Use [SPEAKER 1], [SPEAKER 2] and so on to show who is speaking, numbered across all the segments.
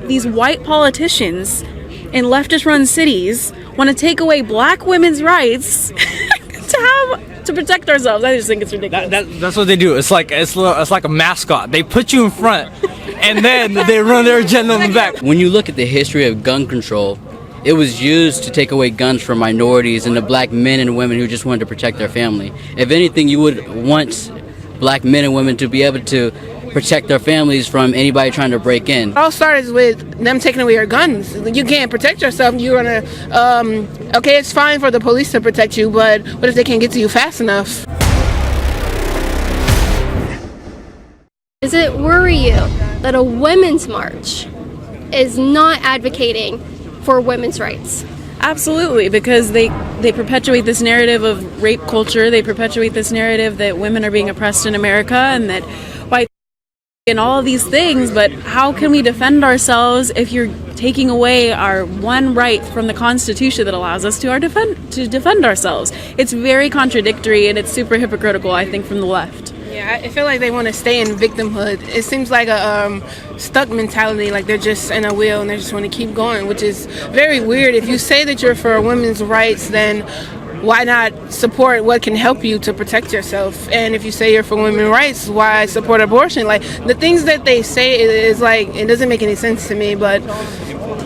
[SPEAKER 1] these white politicians in leftist-run cities want to take away black women's rights to protect ourselves. I just think it's ridiculous.
[SPEAKER 2] That's what they do. It's like a mascot. They put you in front, and then they run their agenda in the back.
[SPEAKER 3] When you look at the history of gun control, it was used to take away guns from minorities and the black men and women who just wanted to protect their family. If anything, you would want black men and women to be able to protect their families from anybody trying to break in.
[SPEAKER 4] It all started with them taking away your guns. You can't protect yourself. You're gonna, okay, it's fine for the police to protect you, but what if they can't get to you fast enough?
[SPEAKER 5] Does it worry you that a women's march is not advocating for women's rights?
[SPEAKER 1] Absolutely, because they perpetuate this narrative of rape culture. They perpetuate this narrative that women are being oppressed in America and that white and all of these things. But how can we defend ourselves if you're taking away our one right from the Constitution that allows us to defend ourselves? It's very contradictory, and it's super hypocritical, I think, from the left.
[SPEAKER 4] Yeah, I feel like they want to stay in victimhood. It seems like a stuck mentality, like they're just in a wheel and they just want to keep going, which is very weird. If you say that you're for women's rights, then why not support what can help you to protect yourself? And if you say you're for women's rights, why support abortion? Like, the things that they say is like, it doesn't make any sense to me, but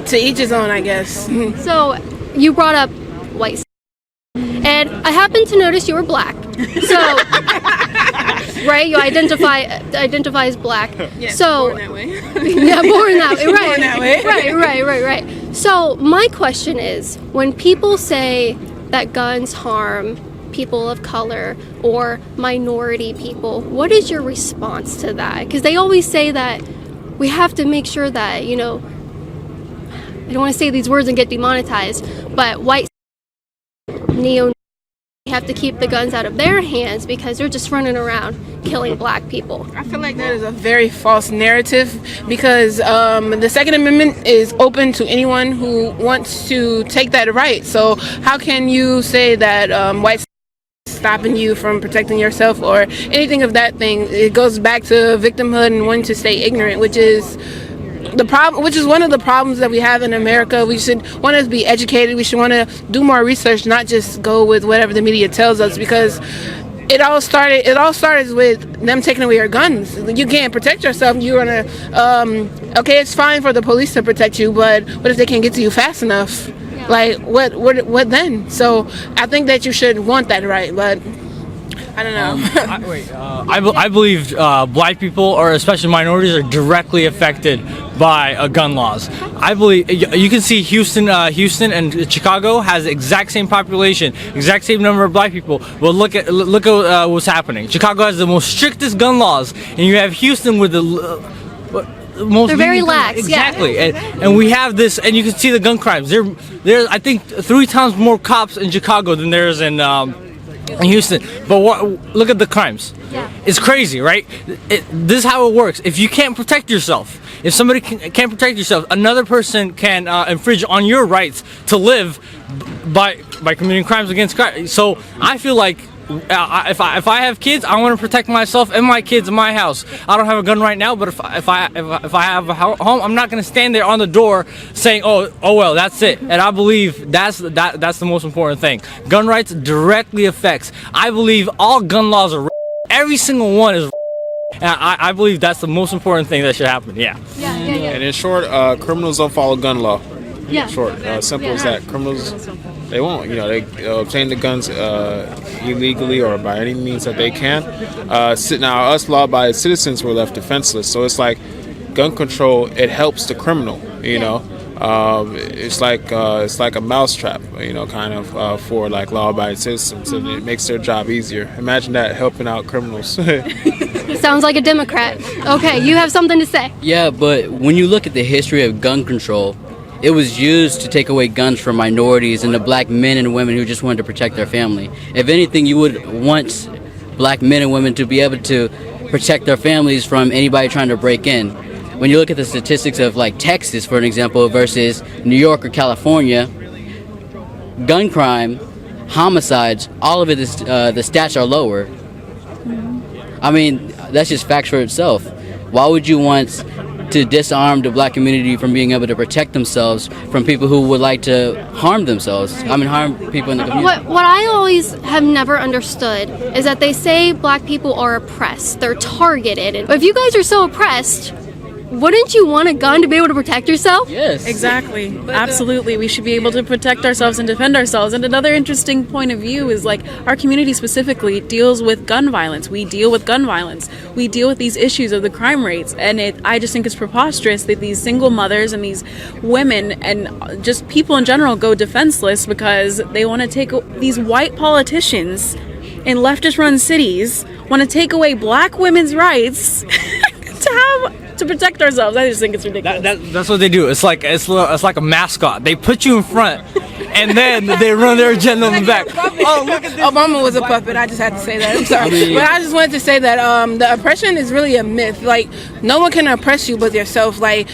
[SPEAKER 4] to each his own, I guess.
[SPEAKER 5] So you brought up white, and I happen to notice you were black. So, right, you identify as black.
[SPEAKER 4] Yeah,
[SPEAKER 5] so,
[SPEAKER 4] born that way.
[SPEAKER 5] Yeah, born that way. Right.
[SPEAKER 4] Born that way.
[SPEAKER 5] Right. So my question is, when people say that guns harm people of color or minority people, what is your response to that? Because they always say that we have to make sure that, I don't want to say these words and get demonetized, but white neo have to keep the guns out of their hands because they're just running around killing black people.
[SPEAKER 4] I feel like that is a very false narrative because the Second Amendment is open to anyone who wants to take that right. So how can you say that white stopping you from protecting yourself or anything of that thing? It goes back to victimhood and wanting to stay ignorant, which is the problem, which is one of the problems that we have in America. We should want to be educated. We should want to do more research, not just go with whatever the media tells us, because it all started with them taking away your guns. You can't protect yourself. You're gonna, okay, it's fine for the police to protect you, but what if they can't get to you fast enough? Yeah. Like, what then? So I think that you should want that right, but I don't know.
[SPEAKER 2] I believe black people, or especially minorities, are directly affected by gun laws. I believe you can see Houston and Chicago has the exact same population, exact same number of black people. But look at what's happening. Chicago has the most strictest gun laws, and you have Houston with the most.
[SPEAKER 5] They're very lax.
[SPEAKER 2] Exactly,
[SPEAKER 5] yeah.
[SPEAKER 2] and we have this, and you can see the gun crimes. There's I think 3 times more cops in Chicago than there is in Houston. But look at the crimes.
[SPEAKER 5] Yeah.
[SPEAKER 2] It's crazy, right? This is how it works. If you can't protect yourself, if somebody can't protect yourself, another person can infringe on your rights to live by committing crimes against crimes. So I feel like if I have kids, I want to protect myself and my kids in my house. I don't have a gun right now, but if I have a home, I'm not going to stand there on the door saying, oh well, that's it. And I believe that's the most important thing. Gun rights directly affects. I believe all gun laws are. Every single one is. And I believe that's the most important thing that should happen. Yeah.
[SPEAKER 6] And in short, criminals don't follow gun law.
[SPEAKER 5] Yeah.
[SPEAKER 6] Short, simple as that. Criminals, they won't. They obtain the guns illegally or by any means that they can. Now, us law-abiding citizens were left defenseless. So it's like gun control. It helps the criminal. It's like a mousetrap. Kind of for like law-abiding citizens, and it makes their job easier. Imagine that, helping out criminals.
[SPEAKER 5] Sounds like a Democrat. Okay, you have something to say.
[SPEAKER 3] Yeah, but when you look at the history of gun control, it was used to take away guns from minorities and the black men and women who just wanted to protect their family. If anything, you would want black men and women to be able to protect their families from anybody trying to break in. When you look at the statistics of like Texas, for an example, versus New York or California, gun crime, homicides, all of it is, the stats are lower. I mean, that's just facts for itself. Why would you want to disarm the black community from being able to protect themselves from people who would like to harm themselves. Harm people in the community.
[SPEAKER 5] What I always have never understood is that they say black people are oppressed. They're targeted. And if you guys are so oppressed, wouldn't you want a gun to be able to protect yourself?
[SPEAKER 3] Yes.
[SPEAKER 1] Exactly. Absolutely. We should be able to protect ourselves and defend ourselves. And another interesting point of view is like our community specifically deals with gun violence. We deal with gun violence. We deal with these issues of the crime rates. And I just think it's preposterous that these single mothers and these women and just people in general go defenseless because they want to take these white politicians in leftist run cities want to take away black women's rights to protect ourselves. I just think it's ridiculous.
[SPEAKER 2] That's what they do. It's like a mascot. They put you in front, and then they run their agenda on the back. Oh, look at this.
[SPEAKER 4] Obama was a puppet. I just had to say that. I'm sorry. But I just wanted to say that the oppression is really a myth. Like, no one can oppress you but yourself. Like,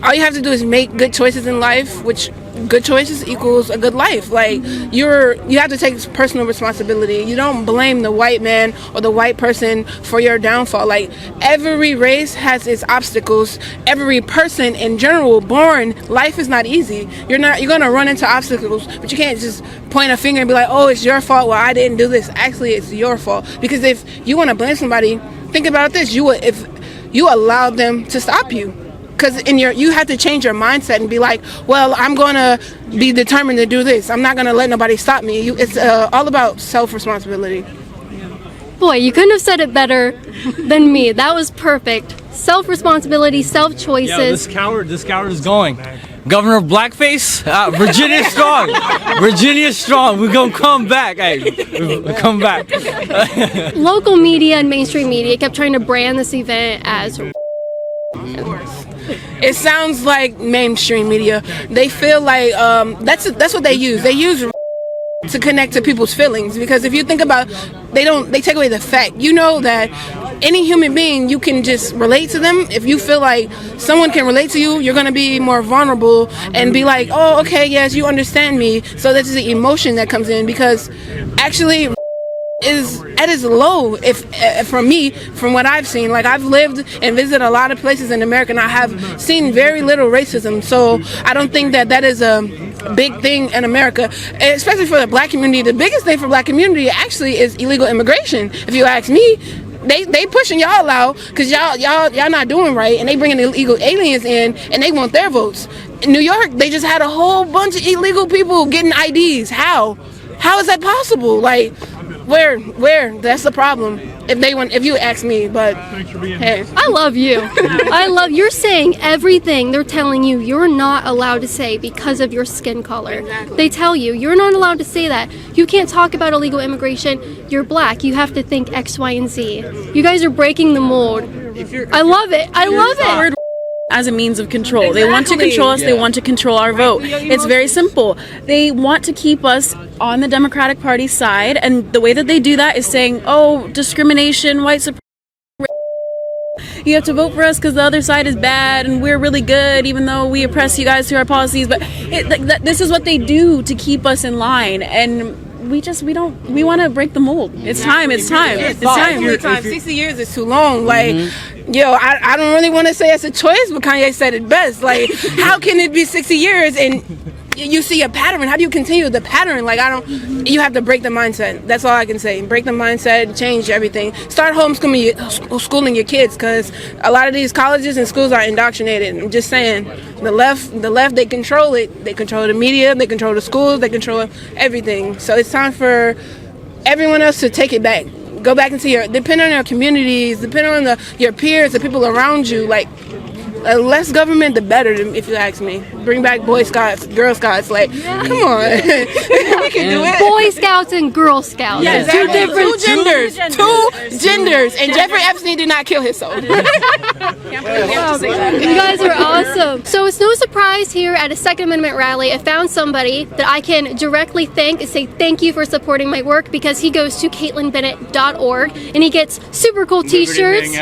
[SPEAKER 4] all you have to do is make good choices in life, which good choices equals a good life. Like, you have to take personal responsibility. You don't blame the white man or the white person for your downfall. Like, every race has its obstacles. Every person in general born, life is not easy. You're gonna run into obstacles, but you can't just point a finger and be like, oh, it's your fault. Well, I didn't do this. Actually, it's your fault. Because if you want to blame somebody, think about this. If you allowed them to stop you. Because you have to change your mindset and be like, well, I'm going to be determined to do this. I'm not going to let nobody stop me. It's all about self-responsibility.
[SPEAKER 5] Boy, you couldn't have said it better than me. That was perfect. Self-responsibility, self-choices.
[SPEAKER 2] Yo, this coward is going. Governor of Blackface, Virginia strong. Virginia strong. We're going to come back. Hey, come back.
[SPEAKER 5] Local media and mainstream media kept trying to brand this event as...
[SPEAKER 4] It sounds like mainstream media. They feel like that's what they use. They use to connect to people's feelings, because if you think about, they take away the fact. You know that any human being, you can just relate to them. If you feel like someone can relate to you, you're going to be more vulnerable and be like, oh, okay, yes, you understand me. So that's the emotion that comes in, because actually is at its low. If from what I've seen, like, I've lived and visited a lot of places in America, and I have seen very little racism. So I don't think that is a big thing in America, especially for the black community. The biggest thing for black community actually is illegal immigration. If you ask me, they pushing y'all out because y'all not doing right, and they bringing illegal aliens in, and they want their votes. In New York, they just had a whole bunch of illegal people getting IDs. How is that possible? Like, where? That's the problem. If you ask me, but hey.
[SPEAKER 5] I love you. You're saying everything they're telling you you're not allowed to say because of your skin color.
[SPEAKER 4] Exactly.
[SPEAKER 5] They tell you you're not allowed to say that. You can't talk about illegal immigration. You're black. You have to think X, Y, and Z. You guys are breaking the mold. I love it. I love it.
[SPEAKER 1] As a means of control. They want to control us. They want to control our vote. It's very simple. They want to keep us on the Democratic Party side, and the way that they do that is saying, oh, discrimination, white supremacy, you have to vote for us because the other side is bad and we're really good, even though we oppress you guys through our policies. But this is what they do to keep us in line, and we want to break the mold. It's time.
[SPEAKER 4] 60 years is too long. Like, yo, I don't really want to say it's a choice, but Kanye said it best. Like, how can it be 60 years and you see a pattern? How do you continue the pattern? Like, you have to break the mindset. That's all I can say. Break the mindset, change everything. Start schooling your kids, because a lot of these colleges and schools are indoctrinated. I'm just saying, the left, they control it. They control the media, they control the schools, they control everything. So it's time for everyone else to take it back. Go back into depend on your communities, depend on your peers, the people around you. Like, less government, the better, if you ask me. Bring back Boy Scouts, Girl Scouts. Like, come on. We can do it.
[SPEAKER 5] Boy Scouts and Girl Scouts.
[SPEAKER 4] Yes,
[SPEAKER 5] two different
[SPEAKER 4] Two genders. And Jeffrey Epstein did not kill his soul.
[SPEAKER 5] You guys are awesome. So it's no surprise here at a Second Amendment rally, I found somebody that I can directly thank and say thank you for supporting my work, because he goes to CaitlinBennett.org and he gets super cool t-shirts.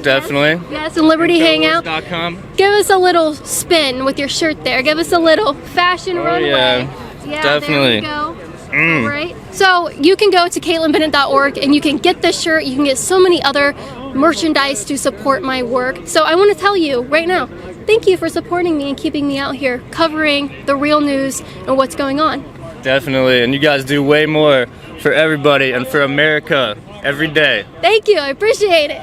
[SPEAKER 7] Definitely.
[SPEAKER 5] Yes, and Liberty Hangout.
[SPEAKER 7] Hangout.com.
[SPEAKER 5] Give us a little spin with your shirt there. Give us a little fashion runway.
[SPEAKER 7] Yeah, definitely.
[SPEAKER 5] There we go. All right. So you can go to CaitlinBennett.org and you can get this shirt. You can get so many other merchandise to support my work. So I want to tell you right now, thank you for supporting me and keeping me out here covering the real news and what's going on.
[SPEAKER 7] Definitely. And you guys do way more for everybody and for America every day.
[SPEAKER 5] Thank you. I appreciate it.